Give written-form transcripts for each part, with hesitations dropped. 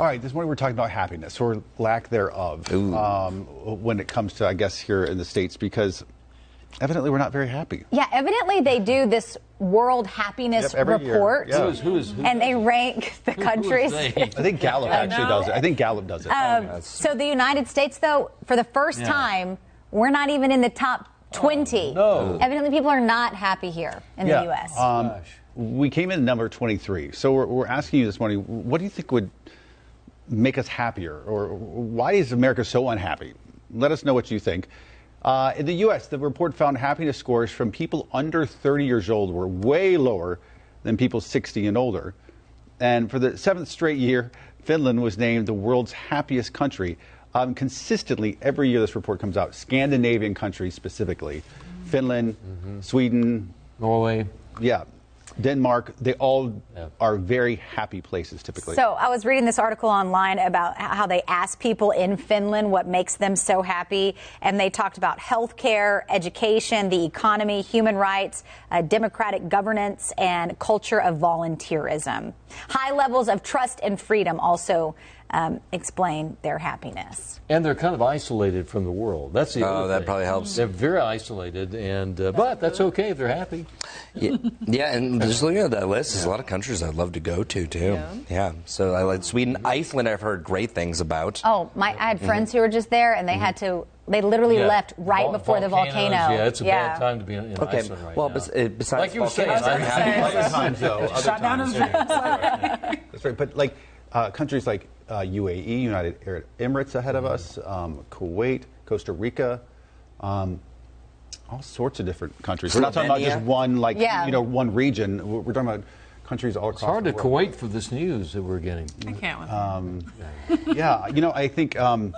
All right, this morning we're talking about happiness, or lack thereof, when it comes to, I guess, here in the States, because evidently we're not very happy. Yeah, evidently they do this World Happiness Report, and they rank the countries. I think Gallup actually does it. I think Gallup does it. So the United States, though, for the first time, we're not even in the top 20. No. Evidently people are not happy here in the U.S. We came in number 23, so we're asking you this morning, what do you think would make us happier, or why is America so unhappy? Let us know what you think. In the U.S., the report found happiness scores from people under 30 years old were way lower than people 60 and older. And for the 7th straight year, Finland was named the world's happiest country. Consistently, every year this report comes out, Scandinavian countries specifically. Finland, Sweden, Norway. Yeah. Denmark, they all are very happy places typically. So I was reading this article online about how they asked people in Finland what makes them so happy, and they talked about healthcare, education, the economy, human rights, democratic governance, and culture of volunteerism. High levels of trust and freedom also explain their happiness. And they're kind of isolated from the world. That's the other that thing. probably helps. They're very isolated, and but that's okay if they're happy. Yeah, and just looking at that list, there's a lot of countries I'd love to go to, too. Yeah, so I like Sweden. Iceland, I've heard great things about. Oh, I had friends who were just there, and they had to, they literally left right before the volcano. Yeah, it's a bad time to be in Iceland right now. Besides like you were saying, other times, though. Shut down his That's right, but like countries like UAE, United Arab Emirates ahead of us, Kuwait, Costa Rica, all sorts of different countries. We're not talking about just one, one region. We're talking about countries all across the world. It's hard to Kuwait for this news that we're getting. I can't with I think, and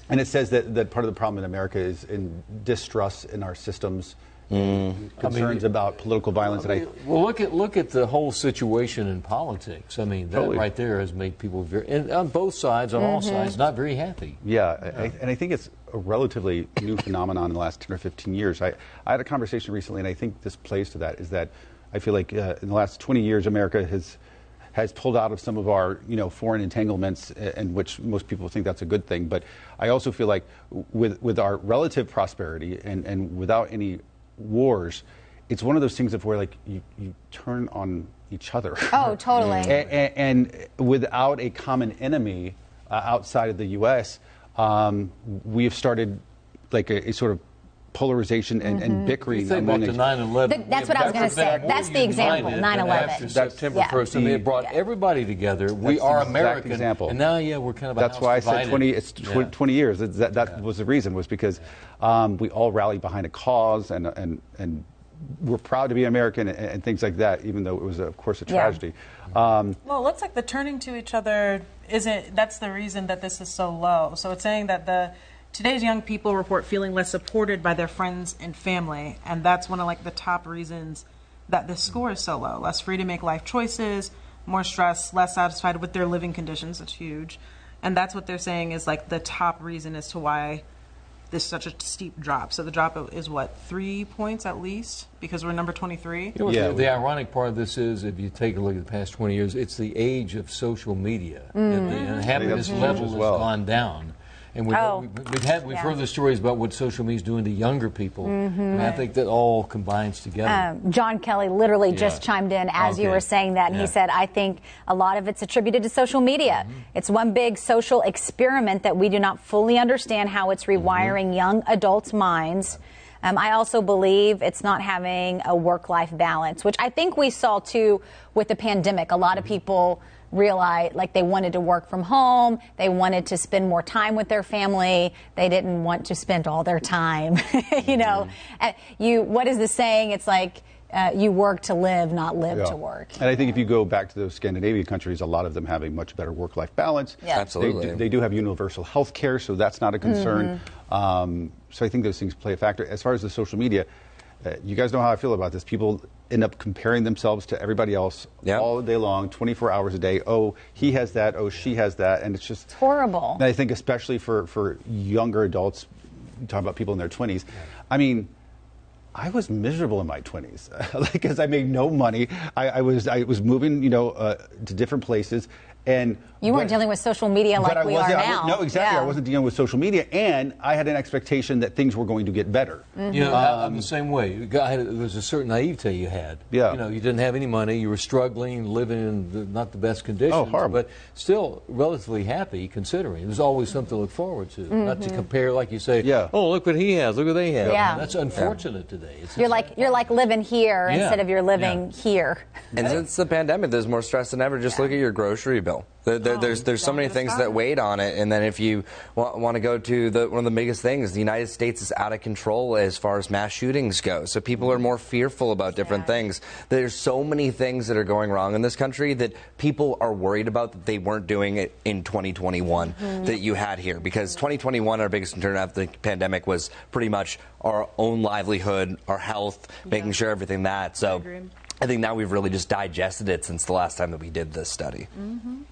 it says that part of the problem in America is in distrust in our systems, concerns about political violence. Well, look at the whole situation in politics. I mean, that right there has made people on both sides, on all sides, not very happy. Yeah, and I think it's a relatively new phenomenon in the last 10 or 15 years. I had a conversation recently, and I think this plays to that, is that I feel like in the last 20 years, America has pulled out of some of our foreign entanglements, in which most people think that's a good thing. But I also feel like with our relative prosperity and without any wars, it's one of those things of where like you turn on each other. Oh, totally. and without a common enemy outside of the U.S., we have started like a sort of polarization and bickering. You think back to 9/11. That's what I was going to say. That's the example, 9/11. After September 1st, and they brought everybody together. We are American. Example. And now, we're kind of a That's why I said divided. 20 years. That was the reason, was because we all rallied behind a cause and we're proud to be American and things like that, even though it was, of course, a tragedy. Well, it looks like the turning to each other that's the reason that this is so low. So it's saying that today's young people report feeling less supported by their friends and family, and that's one of the top reasons that this score is so low. Less free to make life choices, more stress, less satisfied with their living conditions. That's huge. And that's what they're saying is the top reason as to why this is such a steep drop. So the drop is 3 points at least, because we're number 23. The ironic part of this is, if you take a look at the past 20 years, it's the age of social media. And the unhappiness level has gone down. And we've heard the stories about what social media is doing to younger people. And I think that all combines together. John Kelly literally just chimed in as you were saying that, and he said, I think a lot of it's attributed to social media. It's one big social experiment that we do not fully understand how it's rewiring young adults' minds. I also believe it's not having a work-life balance, which I think we saw, too, with the pandemic. A lot of people realized they wanted to work from home. They wanted to spend more time with their family. They didn't want to spend all their time. What is the saying? It's you work to live, not live to work. And I think if you go back to those Scandinavian countries, a lot of them have a much better work-life balance. Yeah. Absolutely. They do have universal health care, so that's not a concern. So I think those things play a factor. As far as the social media, you guys know how I feel about this. People end up comparing themselves to everybody else all day long, 24 hours a day. Oh, he has that. Oh, she has that. And it's horrible. And I think especially for younger adults, talking about people in their 20s, I mean, I was miserable in my 20s because I made no money. I was moving, to different places, And you weren't dealing with social media like we are now. No, exactly. I wasn't dealing with social media, and I had an expectation that things were going to get better. You know, I'm the same way. There was a certain naivete you had. Yeah. You know, you didn't have any money. You were struggling, living in not the best conditions. Oh, horrible. But still relatively happy, considering. There's always something to look forward to. Not to compare, like you say, oh, look what he has, look what they have. Yeah. That's unfortunate today. You're like living here instead of you're living here. And since the pandemic, there's more stress than ever. Just look at your grocery bill. There's so many things that weighed on it, and then if you want to go to one of the biggest things, the United States is out of control as far as mass shootings go. So people are more fearful about different things. There's so many things that are going wrong in this country that people are worried about that they weren't doing it in 2021 that you had here. Because 2021, our biggest concern after the pandemic was pretty much our own livelihood, our health, making sure everything that. So I think now we've really just digested it since the last time that we did this study.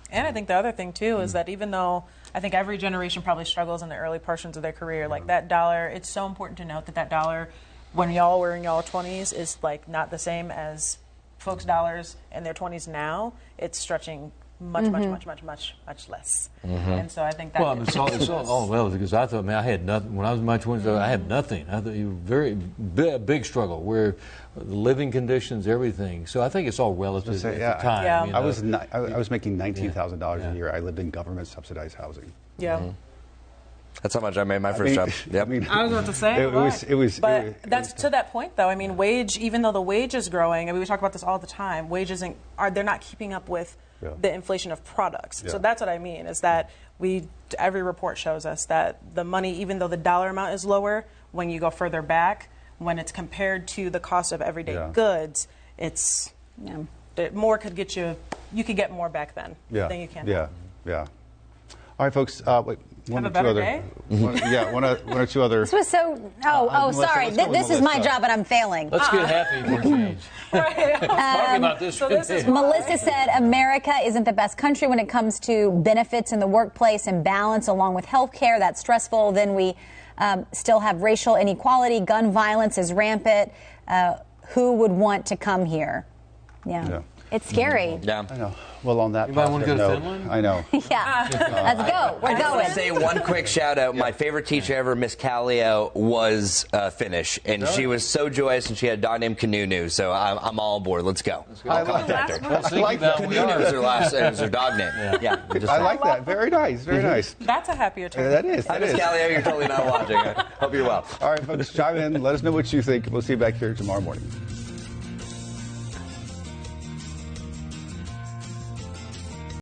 And I think the other thing, too, is that even though I think every generation probably struggles in the early portions of their career, like that dollar, it's so important to note that that dollar, when y'all were in y'all 20s, is like not the same as folks' dollars in their 20s now. It's stretching much less. And so I think that because I thought, man, I had nothing. When I was in my 20s, I had nothing. I thought you were big struggle where the living conditions, everything. So I think it's all relative at the time. Yeah. You know? I was making $19,000 a year. I lived in government subsidized housing. Yeah. That's how much I made my first job. Yep. I was about to say, but that's to that point, though. I mean, even though the wage is growing, and we talk about this all the time, wages they're not keeping up with the inflation of products. So that's what I mean, is that every report shows us that the money, even though the dollar amount is lower, when you go further back, when it's compared to the cost of everyday goods, it's more could get you could get more back then than you can now. Yeah. All right, folks. Wait. One or two other. One or two other. This was so. Sorry. This is my job, and I'm failing. Let's get happy for a change. Talking about this. Melissa said America isn't the best country when it comes to benefits in the workplace and balance, along with health care. That's stressful. Then we still have racial inequality. Gun violence is rampant. Who would want to come here? Yeah. It's scary. Yeah. I know. Well, on that positive note, go to Finland? I know. Yeah. Let's go. We're going. I want to say one quick shout out. My favorite teacher ever, Miss Kallio, was Finnish, and she was so joyous, and she had a dog named Kanunu. So I'm all aboard. Let's go. I like her. I like that. Kanunu was her dog name. Yeah. I like that. Very nice. Very nice. That's a happier term. That is. Hi, Miss Kallio. You're totally not watching. I hope you're well. All right, folks, chime in. Let us know what you think. We'll see you back here tomorrow morning.